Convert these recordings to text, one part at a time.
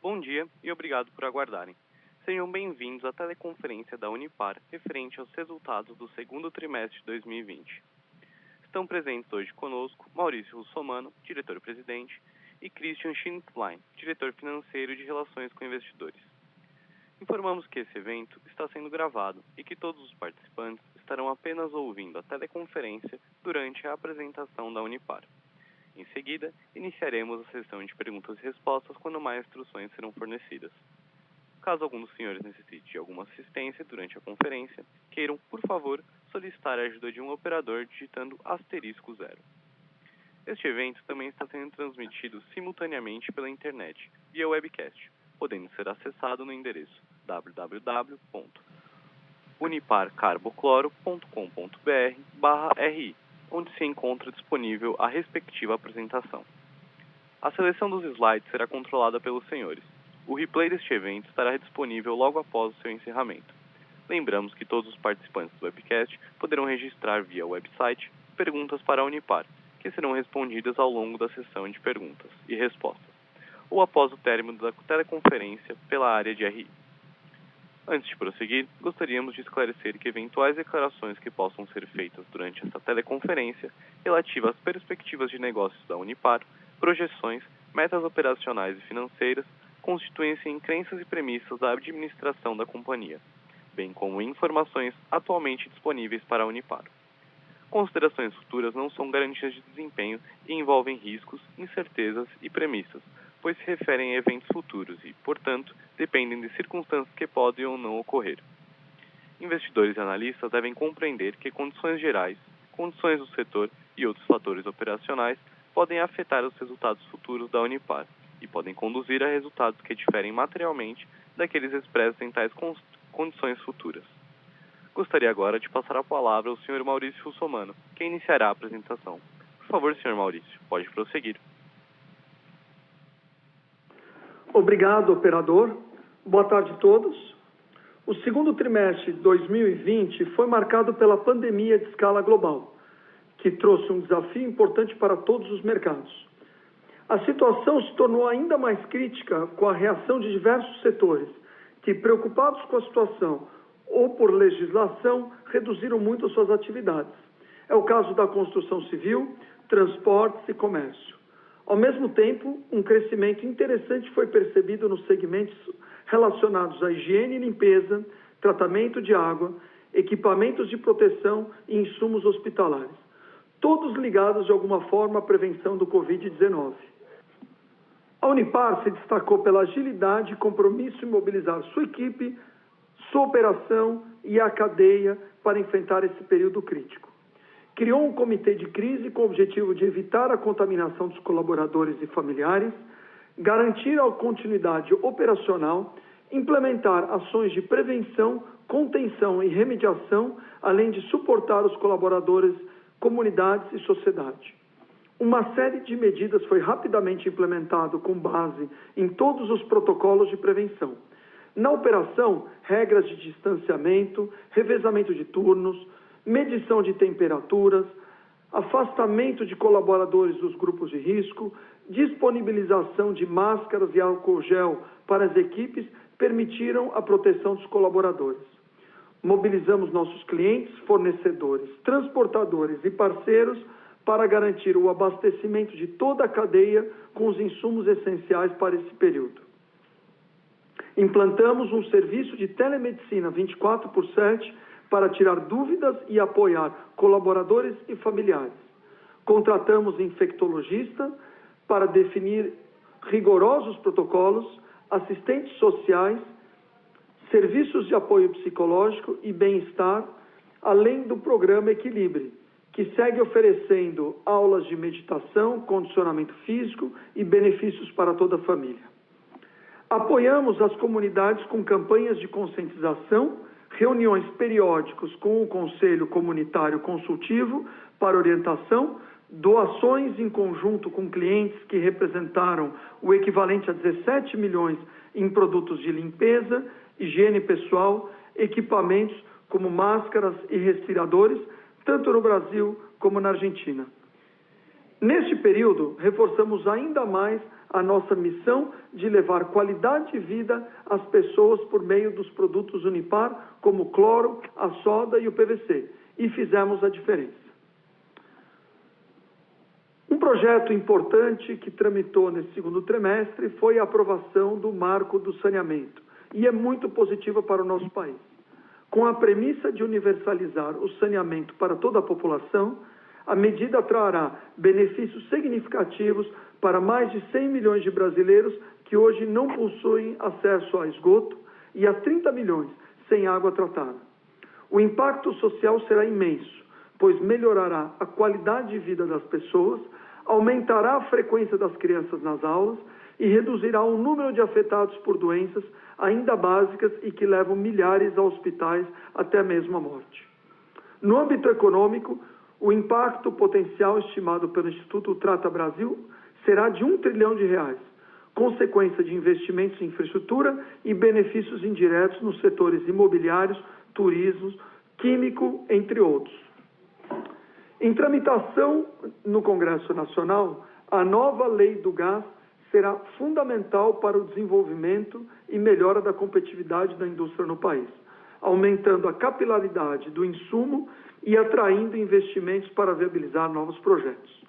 Bom dia e obrigado por aguardarem. Sejam bem-vindos à teleconferência da Unipar referente aos resultados do segundo trimestre de 2020. Estão presentes hoje conosco Maurício Russomano, diretor-presidente, e Christian Schindlein, diretor financeiro e de Relações com Investidores. Informamos que esse evento está sendo gravado e que todos os participantes estarão apenas ouvindo a teleconferência durante a apresentação da Unipar. Em seguida, iniciaremos a sessão de perguntas e respostas quando mais instruções serão fornecidas. Caso algum dos senhores necessite de alguma assistência durante a conferência, queiram, por favor, solicitar a ajuda de um operador digitando *0. Este evento também está sendo transmitido simultaneamente pela internet, via webcast, podendo ser acessado no endereço www.uniparcarbocloro.com.br/ri, onde se encontra disponível a respectiva apresentação. A seleção dos slides será controlada pelos senhores. O replay deste evento estará disponível logo após o seu encerramento. Lembramos que todos os participantes do webcast poderão registrar via website perguntas para a Unipar, que serão respondidas ao longo da sessão de perguntas e respostas, ou após o término da teleconferência pela área de RI. Antes de prosseguir, gostaríamos de esclarecer que eventuais declarações que possam ser feitas durante esta teleconferência relativas às perspectivas de negócios da Unipar, projeções, metas operacionais e financeiras, constituem-se em crenças e premissas da administração da companhia, bem como informações atualmente disponíveis para a Unipar. Considerações futuras não são garantias de desempenho e envolvem riscos, incertezas e premissas, pois se referem a eventos futuros e, portanto, dependem de circunstâncias que podem ou não ocorrer. Investidores e analistas devem compreender que condições gerais, condições do setor e outros fatores operacionais podem afetar os resultados futuros da Unipar e podem conduzir a resultados que diferem materialmente daqueles expressos em tais condições futuras. Gostaria agora de passar a palavra ao Sr. Maurício Russomano, que iniciará a apresentação. Por favor, Sr. Maurício, pode prosseguir. Obrigado, operador. Boa tarde a todos. O segundo trimestre de 2020 foi marcado pela pandemia de escala global, que trouxe um desafio importante para todos os mercados. A situação se tornou ainda mais crítica com a reação de diversos setores, que, preocupados com a situação ou por legislação, reduziram muito suas atividades. É o caso da construção civil, transportes e comércio. Ao mesmo tempo, um crescimento interessante foi percebido nos segmentos relacionados à higiene e limpeza, tratamento de água, equipamentos de proteção e insumos hospitalares, todos ligados de alguma forma à prevenção do Covid-19. A Unipar se destacou pela agilidade e compromisso em mobilizar sua equipe, sua operação e a cadeia para enfrentar esse período crítico. Criou um comitê de crise com o objetivo de evitar a contaminação dos colaboradores e familiares, garantir a continuidade operacional, implementar ações de prevenção, contenção e remediação, além de suportar os colaboradores, comunidades e sociedade. Uma série de medidas foi rapidamente implementada com base em todos os protocolos de prevenção. Na operação, regras de distanciamento, revezamento de turnos, medição de temperaturas, afastamento de colaboradores dos grupos de risco, disponibilização de máscaras e álcool gel para as equipes permitiram a proteção dos colaboradores. Mobilizamos nossos clientes, fornecedores, transportadores e parceiros para garantir o abastecimento de toda a cadeia com os insumos essenciais para esse período. Implantamos um serviço de telemedicina 24/7 para tirar dúvidas e apoiar colaboradores e familiares. Contratamos infectologista para definir rigorosos protocolos, assistentes sociais, serviços de apoio psicológico e bem-estar, além do programa Equilibre, que segue oferecendo aulas de meditação, condicionamento físico e benefícios para toda a família. Apoiamos as comunidades com campanhas de conscientização, reuniões periódicas com o Conselho Comunitário Consultivo para orientação, doações em conjunto com clientes que representaram o equivalente a 17 milhões em produtos de limpeza, higiene pessoal, equipamentos como máscaras e respiradores, tanto no Brasil como na Argentina. Neste período, reforçamos ainda mais a nossa missão de levar qualidade de vida às pessoas por meio dos produtos Unipar, como o cloro, a soda e o PVC, e fizemos a diferença. Um projeto importante que tramitou nesse segundo trimestre foi a aprovação do Marco do Saneamento, e é muito positiva para o nosso país. Com a premissa de universalizar o saneamento para toda a população, a medida trará benefícios significativos para mais de 100 milhões de brasileiros que hoje não possuem acesso a esgoto e a 30 milhões sem água tratada. O impacto social será imenso, pois melhorará a qualidade de vida das pessoas, aumentará a frequência das crianças nas aulas e reduzirá o número de afetados por doenças ainda básicas e que levam milhares a hospitais, até mesmo à morte. No âmbito econômico, o impacto potencial estimado pelo Instituto Trata Brasil será de R$1 trilhão, consequência de investimentos em infraestrutura e benefícios indiretos nos setores imobiliários, turismo, químico, entre outros. Em tramitação no Congresso Nacional, a nova Lei do Gás será fundamental para o desenvolvimento e melhora da competitividade da indústria no país, aumentando a capilaridade do insumo e atraindo investimentos para viabilizar novos projetos.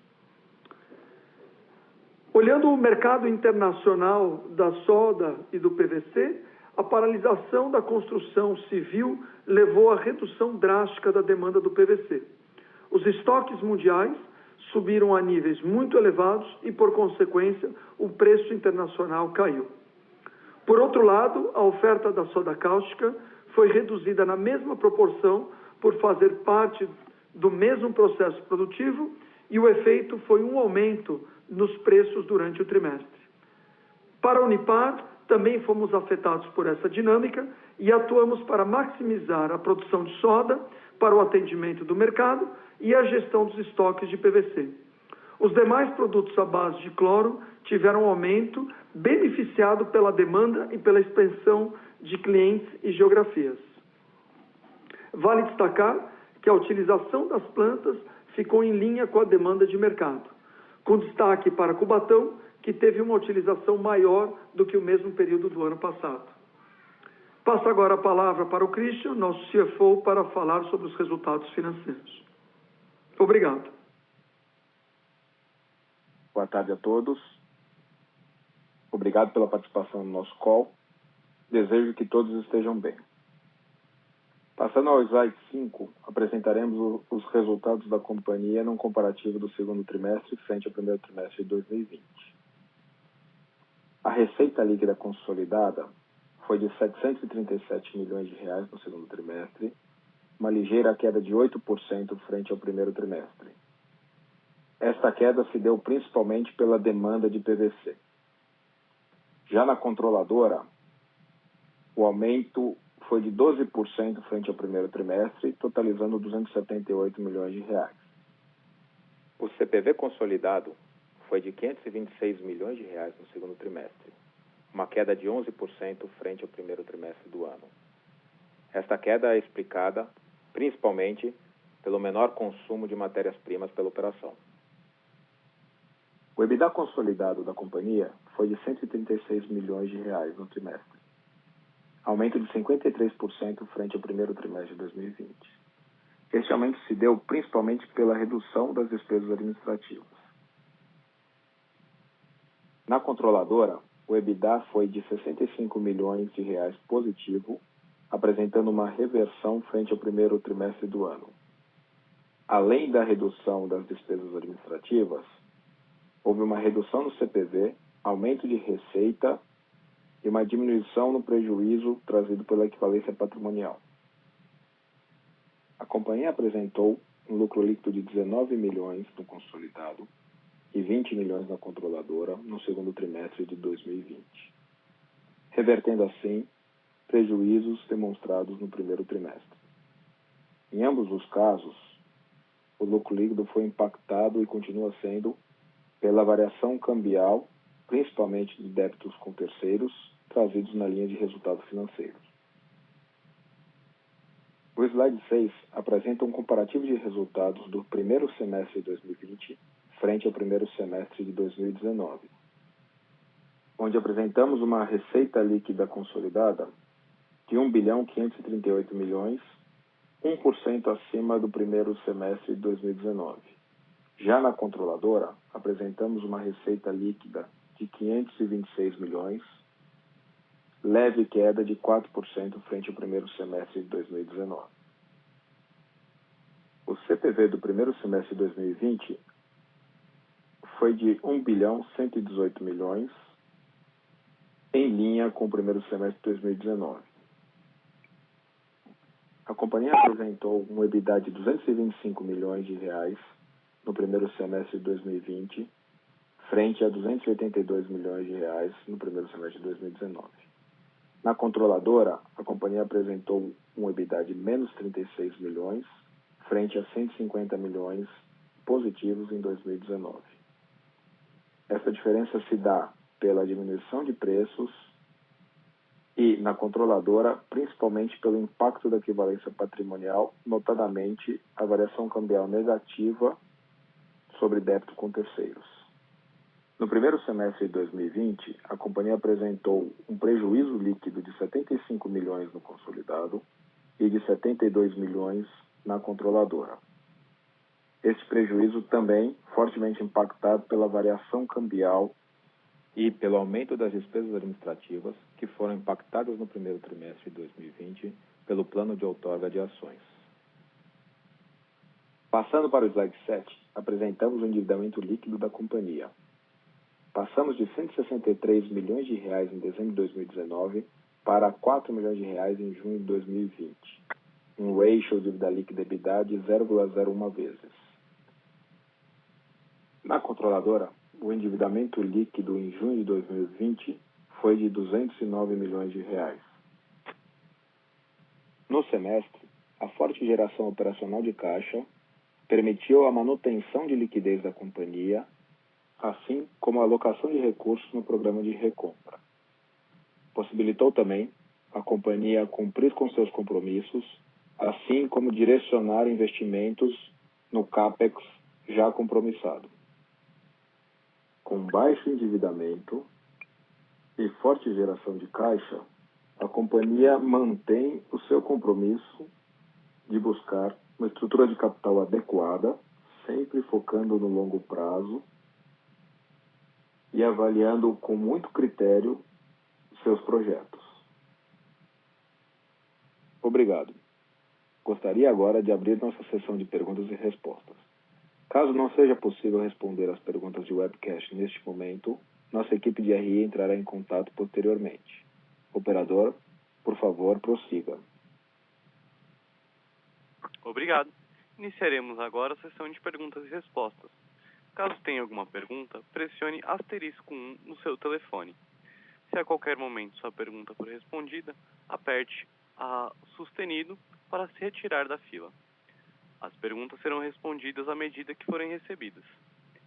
Olhando o mercado internacional da soda e do PVC, a paralisação da construção civil levou à redução drástica da demanda do PVC. Os estoques mundiais subiram a níveis muito elevados e, por consequência, o preço internacional caiu. Por outro lado, a oferta da soda cáustica foi reduzida na mesma proporção por fazer parte do mesmo processo produtivo e o efeito foi um aumento nos preços durante o trimestre. Para a Unipar, também fomos afetados por essa dinâmica e atuamos para maximizar a produção de soda para o atendimento do mercado e a gestão dos estoques de PVC. Os demais produtos à base de cloro tiveram um aumento beneficiado pela demanda e pela expansão de clientes e geografias. Vale destacar que a utilização das plantas ficou em linha com a demanda de mercado, com destaque para Cubatão, que teve uma utilização maior do que o mesmo período do ano passado. Passo agora a palavra para o Christian, nosso CFO, para falar sobre os resultados financeiros. Obrigado. Boa tarde a todos. Obrigado pela participação no nosso call. Desejo que todos estejam bem. Passando ao slide 5, apresentaremos os resultados da companhia num comparativo do segundo trimestre frente ao primeiro trimestre de 2020. A receita líquida consolidada foi de R$ 737 milhões no segundo trimestre, uma ligeira queda de 8% frente ao primeiro trimestre. Esta queda se deu principalmente pela demanda de PVC. Já na controladora, o aumento foi de 12% frente ao primeiro trimestre, totalizando R$ 278 milhões. O CPV consolidado foi de R$ 526 milhões no segundo trimestre, uma queda de 11% frente ao primeiro trimestre do ano. Esta queda é explicada principalmente pelo menor consumo de matérias-primas pela operação. O EBITDA consolidado da companhia foi de R$ 136 milhões no trimestre, aumento de 53% frente ao primeiro trimestre de 2020. Este aumento se deu principalmente pela redução das despesas administrativas. Na controladora, o EBITDA foi de R$ 65 milhões positivo, apresentando uma reversão frente ao primeiro trimestre do ano. Além da redução das despesas administrativas, houve uma redução no CPV, aumento de receita e uma diminuição no prejuízo trazido pela equivalência patrimonial. A companhia apresentou um lucro líquido de 19 milhões no consolidado e 20 milhões na controladora no segundo trimestre de 2020, revertendo assim prejuízos demonstrados no primeiro trimestre. Em ambos os casos, o lucro líquido foi impactado e continua sendo pela variação cambial, principalmente de débitos com terceiros, trazidos na linha de resultados financeiros. O slide 6 apresenta um comparativo de resultados do primeiro semestre de 2020 frente ao primeiro semestre de 2019, onde apresentamos uma receita líquida consolidada de 1.538 milhões, 1% acima do primeiro semestre de 2019. Já na controladora, apresentamos uma receita líquida de 526 milhões, leve queda de 4% frente ao primeiro semestre de 2019. O CPV do primeiro semestre de 2020 foi de 1.118 milhões, em linha com o primeiro semestre de 2019. A companhia apresentou um EBITDA de 225 milhões de reais no primeiro semestre de 2020, frente a 282 milhões de reais no primeiro semestre de 2019. Na controladora, a companhia apresentou um EBITDA de menos 36 milhões, frente a 150 milhões positivos em 2019. Essa diferença se dá pela diminuição de preços e, na controladora, principalmente pelo impacto da equivalência patrimonial, notadamente a variação cambial negativa sobre débito com terceiros. No primeiro semestre de 2020, a companhia apresentou um prejuízo líquido de 75 milhões no consolidado e de 72 milhões na controladora. Este prejuízo também fortemente impactado pela variação cambial e pelo aumento das despesas administrativas que foram impactadas no primeiro trimestre de 2020 pelo plano de outorga de ações. Passando para o slide 7, apresentamos o endividamento líquido da companhia. Passamos de 163 milhões de reais em dezembro de 2019 para 4 milhões de reais em junho de 2020, um ratio de dívida líquida EBITDA de 0,01 vezes. Na controladora, o endividamento líquido em junho de 2020 foi de 209 milhões de reais. No semestre, a forte geração operacional de caixa permitiu a manutenção de liquidez da companhia, assim como a alocação de recursos no programa de recompra. Possibilitou também a companhia cumprir com seus compromissos, assim como direcionar investimentos no CAPEX já compromissado. Com baixo endividamento e forte geração de caixa, a companhia mantém o seu compromisso de buscar uma estrutura de capital adequada, sempre focando no longo prazo e avaliando com muito critério seus projetos. Obrigado. Gostaria agora de abrir nossa sessão de perguntas e respostas. Caso não seja possível responder às perguntas de webcast neste momento, nossa equipe de RI entrará em contato posteriormente. Operador, por favor, prossiga. Obrigado. Iniciaremos agora a sessão de perguntas e respostas. Caso tenha alguma pergunta, pressione asterisco 1 no seu telefone. Se a qualquer momento sua pergunta for respondida, aperte a sustenido para se retirar da fila. As perguntas serão respondidas à medida que forem recebidas.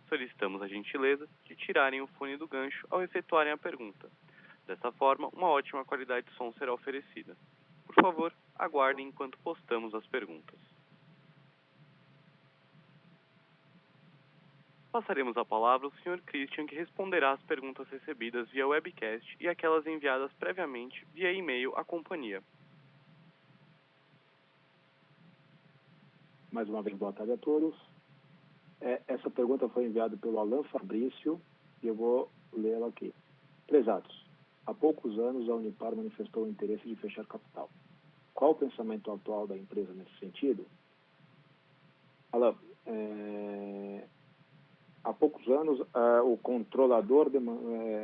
Solicitamos a gentileza de tirarem o fone do gancho ao efetuarem a pergunta. Dessa forma, uma ótima qualidade de som será oferecida. Por favor, aguardem enquanto postamos as perguntas. Passaremos a palavra ao Sr. Christian, que responderá às perguntas recebidas via webcast e aquelas enviadas previamente via e-mail à companhia. Mais uma vez, boa tarde a todos. Essa pergunta foi enviada pelo Alan Fabrício e eu vou lê-la aqui. Prezados, há poucos anos a Unipar manifestou o interesse de fechar capital. Qual o pensamento atual da empresa nesse sentido? Alan, há poucos anos o controlador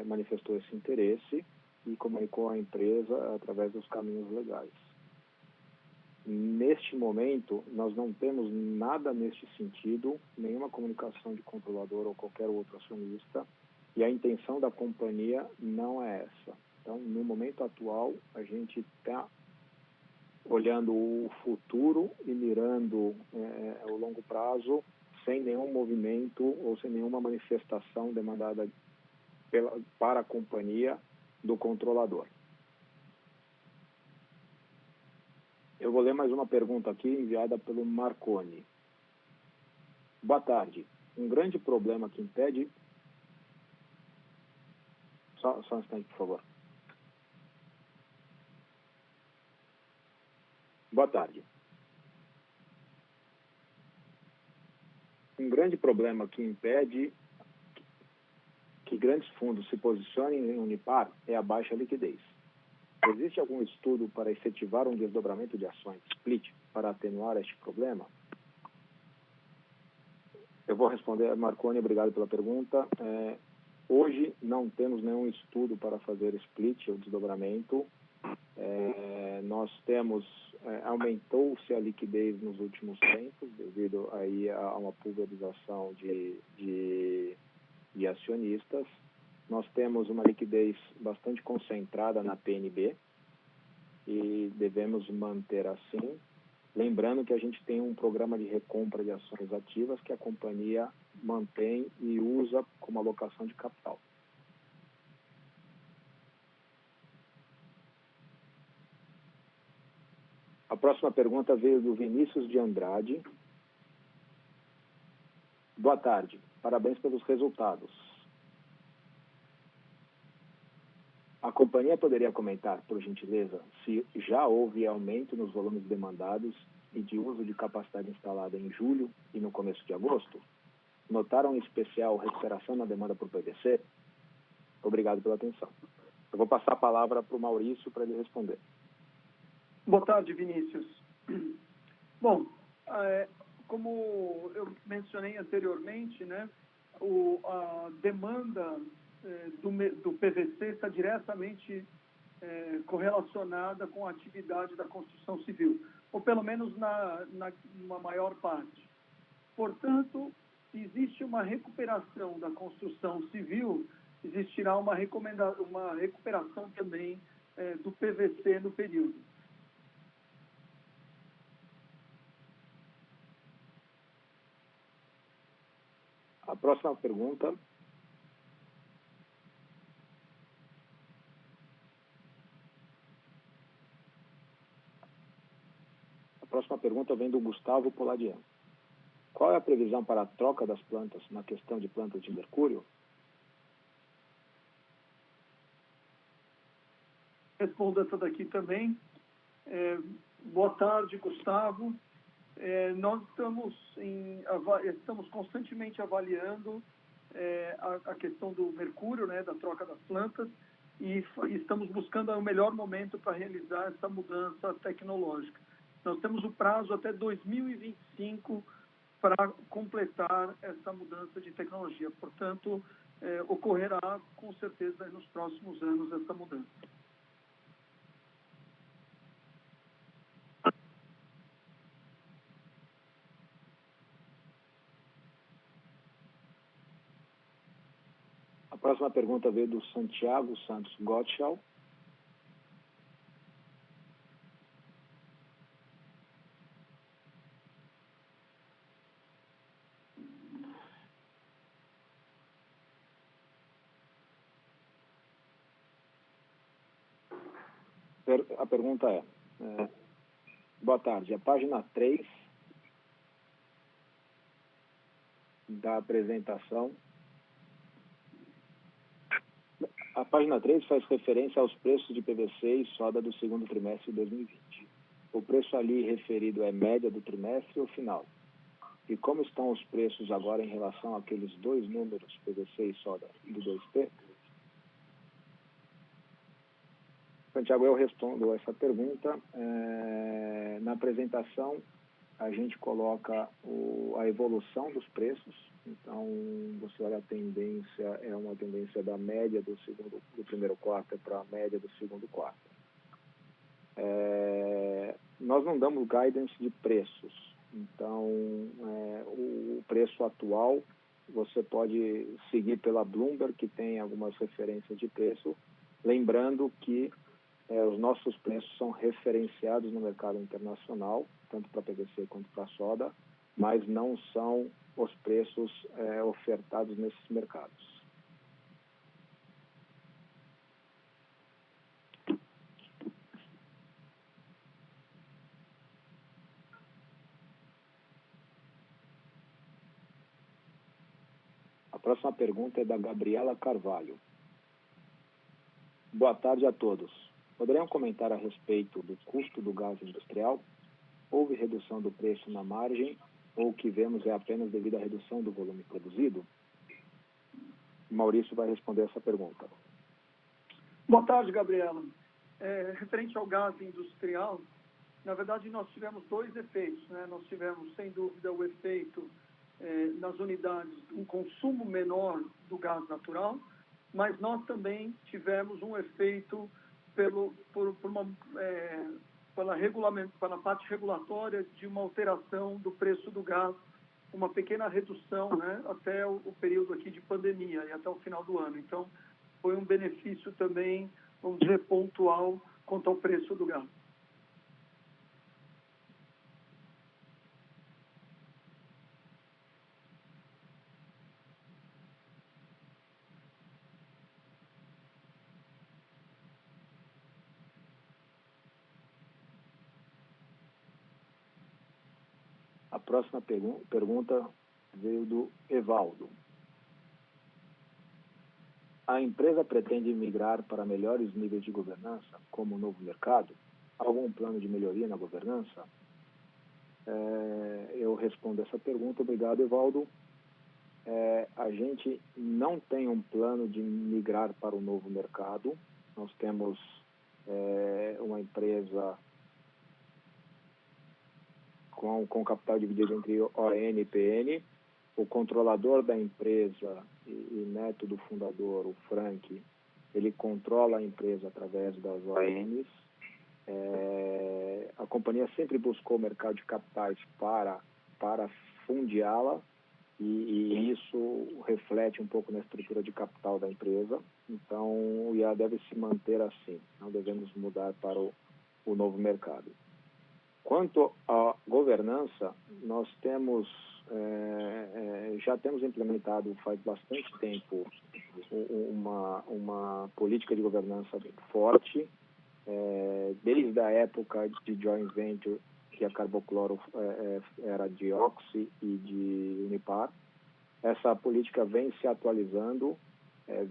manifestou esse interesse e comunicou à empresa através dos caminhos legais. Neste momento, nós não temos nada neste sentido, nenhuma comunicação de controlador ou qualquer outro acionista, e a intenção da companhia não é essa. Então, no momento atual, a gente está olhando o futuro e mirando o longo prazo, sem nenhum movimento ou sem nenhuma manifestação demandada para a companhia do controlador. Eu vou ler mais uma pergunta aqui enviada pelo Marconi. Boa tarde. Um grande problema que impede... Só um instante, por favor. Boa tarde. Um grande problema que impede que grandes fundos se posicionem em Unipar é a baixa liquidez. Existe algum estudo para efetivar um desdobramento de ações split para atenuar este problema? Eu vou responder, Marconi, obrigado pela pergunta. Hoje não temos nenhum estudo para fazer split ou desdobramento. Nós temos, aumentou-se a liquidez nos últimos tempos, devido aí a uma pulverização de acionistas. Nós temos uma liquidez bastante concentrada na PNB e devemos manter assim. Lembrando que a gente tem um programa de recompra de ações ativas que a companhia mantém e usa como alocação de capital. A próxima pergunta veio do Vinícius de Andrade. Boa tarde, parabéns pelos resultados. A companhia poderia comentar, por gentileza, se já houve aumento nos volumes demandados e de uso de capacidade instalada em julho e no começo de agosto? Notaram em especial recuperação na demanda por PVC? Obrigado pela atenção. Eu vou passar a palavra para o Maurício para ele responder. Boa tarde, Vinícius. Bom, como eu mencionei anteriormente, né, a demanda do PVC está diretamente correlacionada com a atividade da construção civil, ou pelo menos numa maior parte. Portanto, se existe uma recuperação da construção civil, existirá uma recuperação também do PVC no período. A próxima pergunta vem do Gustavo Poladian. Qual é a previsão para a troca das plantas na questão de plantas de mercúrio? Respondo essa daqui também. Boa tarde, Gustavo. Nós estamos constantemente avaliando a questão do mercúrio, né, da troca das plantas, e estamos buscando o melhor momento para realizar essa mudança tecnológica. Nós temos o prazo até 2025 para completar essa mudança de tecnologia. Portanto, ocorrerá com certeza nos próximos anos essa mudança. A próxima pergunta veio do Santiago Santos Gottschall. A pergunta boa tarde, a página 3 da apresentação. A página 3 faz referência aos preços de PVC e soda do segundo trimestre de 2020. O preço ali referido é média do trimestre ou final? E como estão os preços agora em relação àqueles dois números, PVC e soda, do 2P? Santiago, eu respondo essa pergunta. Na apresentação, a gente coloca a evolução dos preços. Então, você olha a tendência, é uma tendência da média do primeiro quarto para a média do segundo quarto. Nós não damos guidance de preços. Então, o preço atual, você pode seguir pela Bloomberg, que tem algumas referências de preço, lembrando que os nossos preços são referenciados no mercado internacional, tanto para PVC quanto para soda, mas não são os preços ofertados nesses mercados. Próxima pergunta é da Gabriela Carvalho. Boa tarde a todos. Poderiam comentar a respeito do custo do gás industrial? Houve redução do preço na margem ou o que vemos é apenas devido à redução do volume produzido? Maurício vai responder essa pergunta. Boa tarde, Gabriela. Referente ao gás industrial, na verdade, nós tivemos dois efeitos, né? Nós tivemos, sem dúvida, o efeito nas unidades, um consumo menor do gás natural, mas nós também tivemos um efeito pela parte regulatória de uma alteração do preço do gás, uma pequena redução, né, até o período aqui de pandemia e até o final do ano. Então, foi um benefício também, vamos dizer, pontual quanto ao preço do gás. A próxima pergunta veio do Evaldo. A empresa pretende migrar para melhores níveis de governança, como o novo mercado? Algum plano de melhoria na governança? Eu respondo essa pergunta. Obrigado, Evaldo. A gente não tem um plano de migrar para o novo mercado. Nós temos uma empresa com capital dividido entre ON e PN. O controlador da empresa e neto do fundador, o Frank, ele controla a empresa através das ONs. A companhia sempre buscou o mercado de capitais para fundiá-la e isso reflete um pouco na estrutura de capital da empresa. Então, o IA deve se manter assim, não devemos mudar para o novo mercado. Quanto à governança, nós temos, já temos implementado faz bastante tempo uma política de governança forte, desde a época de joint venture, que a Carbocloro era de Oxy e de Unipar. Essa política vem se atualizando,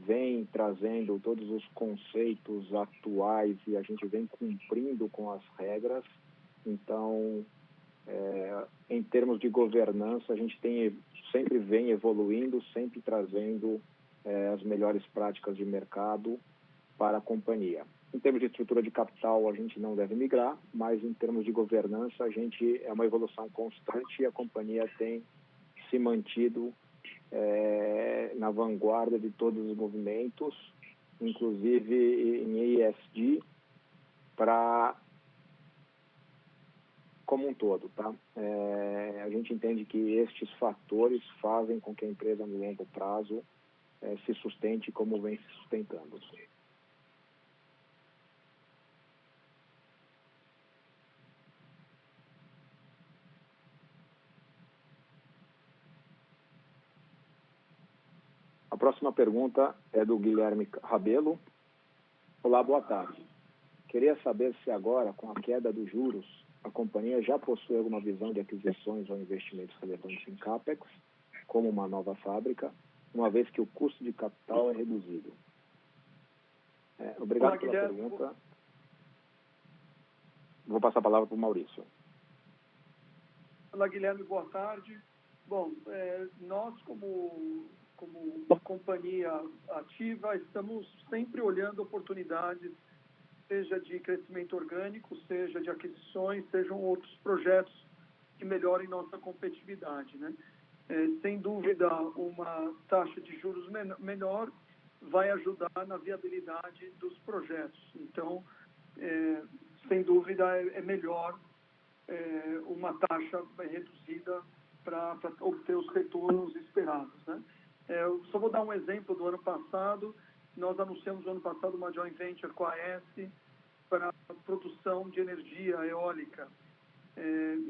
vem trazendo todos os conceitos atuais e a gente vem cumprindo com as regras. Então, em termos de governança, a gente sempre vem evoluindo, sempre trazendo as melhores práticas de mercado para a companhia. Em termos de estrutura de capital, a gente não deve migrar, mas em termos de governança, é uma evolução constante e a companhia tem se mantido na vanguarda de todos os movimentos, inclusive em ESG, como um todo, tá? A gente entende que estes fatores fazem com que a empresa, no longo prazo, se sustente como vem se sustentando. A próxima pergunta é do Guilherme Rabelo. Olá, boa tarde. Queria saber se agora, com a queda dos juros, a companhia já possui alguma visão de aquisições ou investimentos relevantes em CAPEX, como uma nova fábrica, uma vez que o custo de capital é reduzido. Obrigado pela pergunta. Vou passar a palavra para o Maurício. Olá, Guilherme, boa tarde. Bom, nós, como companhia ativa, estamos sempre olhando oportunidades, seja de crescimento orgânico, seja de aquisições, sejam outros projetos que melhorem nossa competitividade, né? Sem dúvida, uma taxa de juros menor vai ajudar na viabilidade dos projetos. Então, sem dúvida, é melhor uma taxa reduzida para obter os retornos esperados, né? Eu só vou dar um exemplo do ano passado. Nós anunciamos no ano passado uma joint venture com a AES para a produção de energia eólica.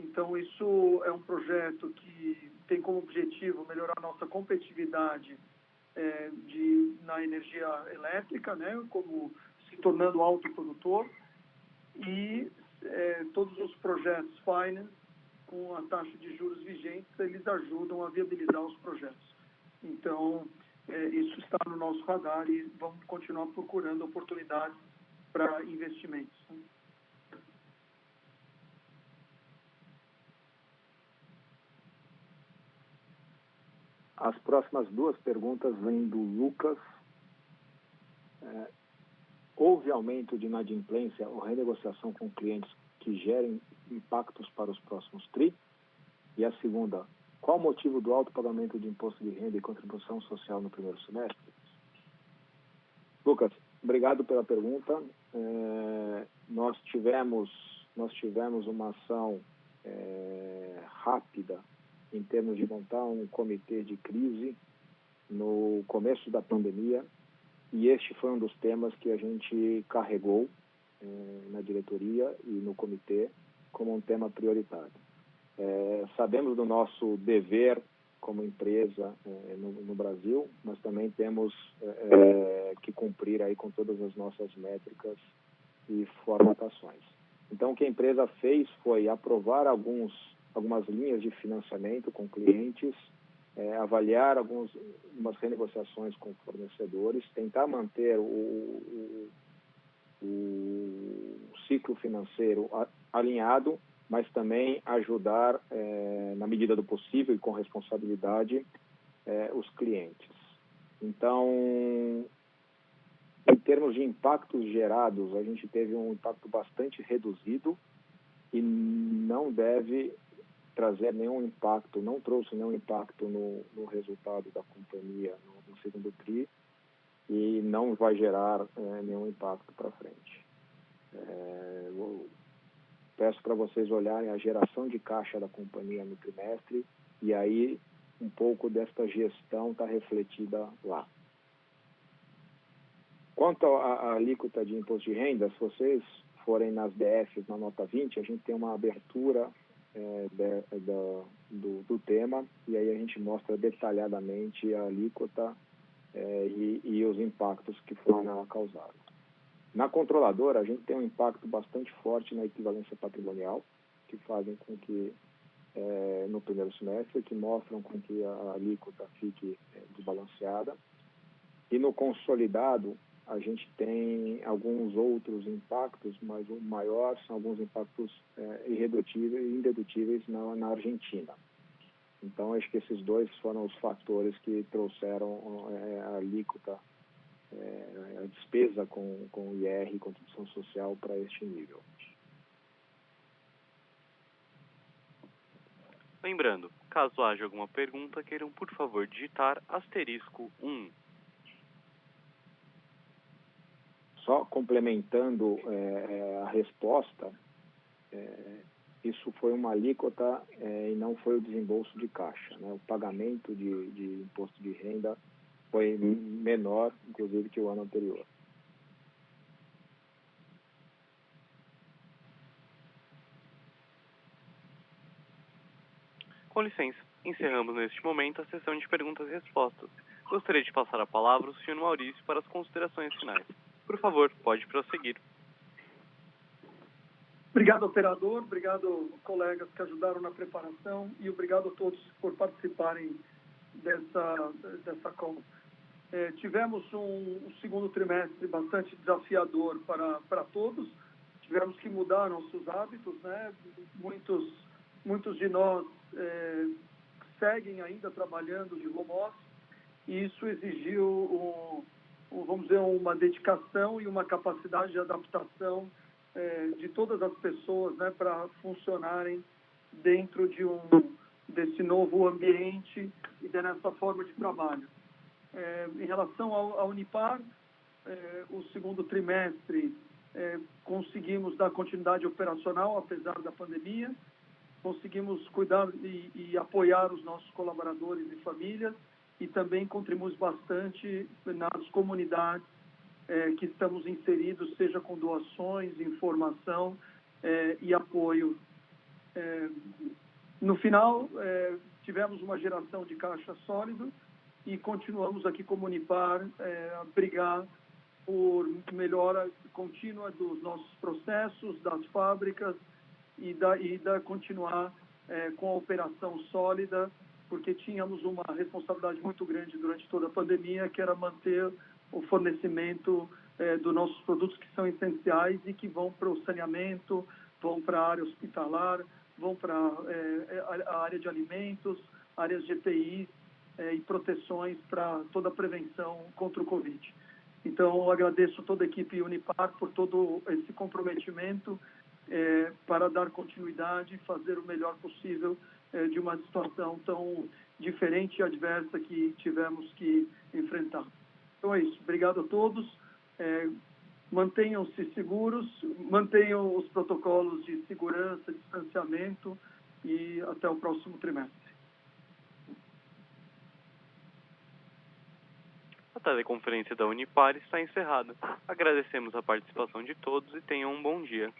Então, isso é um projeto que tem como objetivo melhorar a nossa competitividade na energia elétrica, né, como se tornando autoprodutor, e todos os projetos finance, com a taxa de juros vigentes, eles ajudam a viabilizar os projetos. Então, isso está no nosso radar e vamos continuar procurando oportunidades para investimentos. As próximas duas perguntas vêm do Lucas. Houve aumento de inadimplência ou renegociação com clientes que gerem impactos para os próximos TRI? E a segunda, qual o motivo do alto pagamento de imposto de renda e contribuição social no primeiro semestre? Lucas, obrigado pela pergunta. Nós tivemos uma ação rápida em termos de montar um comitê de crise no começo da pandemia, e este foi um dos temas que a gente carregou na diretoria e no comitê como um tema prioritário. Sabemos do nosso dever como empresa no Brasil, mas também temos que cumprir aí com todas as nossas métricas e formatações. Então, o que a empresa fez foi aprovar algumas linhas de financiamento com clientes, avaliar algumas renegociações com fornecedores, tentar manter o ciclo financeiro alinhado, mas também ajudar, na medida do possível e com responsabilidade, os clientes. Então, em termos de impactos gerados, a gente teve um impacto bastante reduzido e não deve trazer nenhum impacto, não trouxe nenhum impacto no resultado da companhia no segundo TRI e não vai gerar nenhum impacto para frente. Peço para vocês olharem a geração de caixa da companhia no trimestre e aí um pouco desta gestão está refletida lá. Quanto à alíquota de imposto de renda, se vocês forem nas DFs, na nota 20, a gente tem uma abertura do tema, e aí a gente mostra detalhadamente a alíquota e os impactos que foram causados. Na controladora, a gente tem um impacto bastante forte na equivalência patrimonial, que fazem com que, no primeiro semestre, que mostram com que a alíquota fique desbalanceada. E no consolidado, a gente tem alguns outros impactos, mas o maior são alguns impactos indedutíveis na Argentina. Então, acho que esses dois foram os fatores que trouxeram a alíquota, a despesa com IR e contribuição social para este nível. Lembrando, caso haja alguma pergunta, queiram, por favor, digitar *1. Só complementando a resposta, isso foi uma alíquota e não foi o desembolso de caixa, né? O pagamento de imposto de renda foi menor, inclusive, que o ano anterior. Com licença, encerramos neste momento a sessão de perguntas e respostas. Gostaria de passar a palavra ao Sr. Maurício para as considerações finais. Por favor, pode prosseguir. Obrigado, operador. Obrigado, colegas que ajudaram na preparação e obrigado a todos por participarem dessa call. Tivemos um segundo trimestre bastante desafiador para todos. Tivemos que mudar nossos hábitos, né? Muitos de nós seguem ainda trabalhando de home office e isso exigiu vamos dizer, uma dedicação e uma capacidade de adaptação de todas as pessoas, né, para funcionarem dentro desse novo ambiente e dessa forma de trabalho. Em relação à Unipar, o segundo trimestre conseguimos dar continuidade operacional, apesar da pandemia, conseguimos cuidar e apoiar os nossos colaboradores e famílias, e também contribuímos bastante nas comunidades que estamos inseridos, seja com doações, informação e apoio. No final, tivemos uma geração de caixa sólido e continuamos aqui como Unipar a brigar por melhora contínua dos nossos processos, das fábricas e continuar com a operação sólida porque tínhamos uma responsabilidade muito grande durante toda a pandemia, que era manter o fornecimento dos nossos produtos que são essenciais e que vão para o saneamento, vão para a área hospitalar, vão para a área de alimentos, áreas de EPI e proteções para toda a prevenção contra o Covid. Então, eu agradeço toda a equipe Unipar por todo esse comprometimento para dar continuidade e fazer o melhor possível de uma situação tão diferente e adversa que tivemos que enfrentar. Então é isso. Obrigado a todos. Mantenham-se seguros, mantenham os protocolos de segurança, distanciamento e até o próximo trimestre. A teleconferência da Unipar está encerrada. Agradecemos a participação de todos e tenham um bom dia.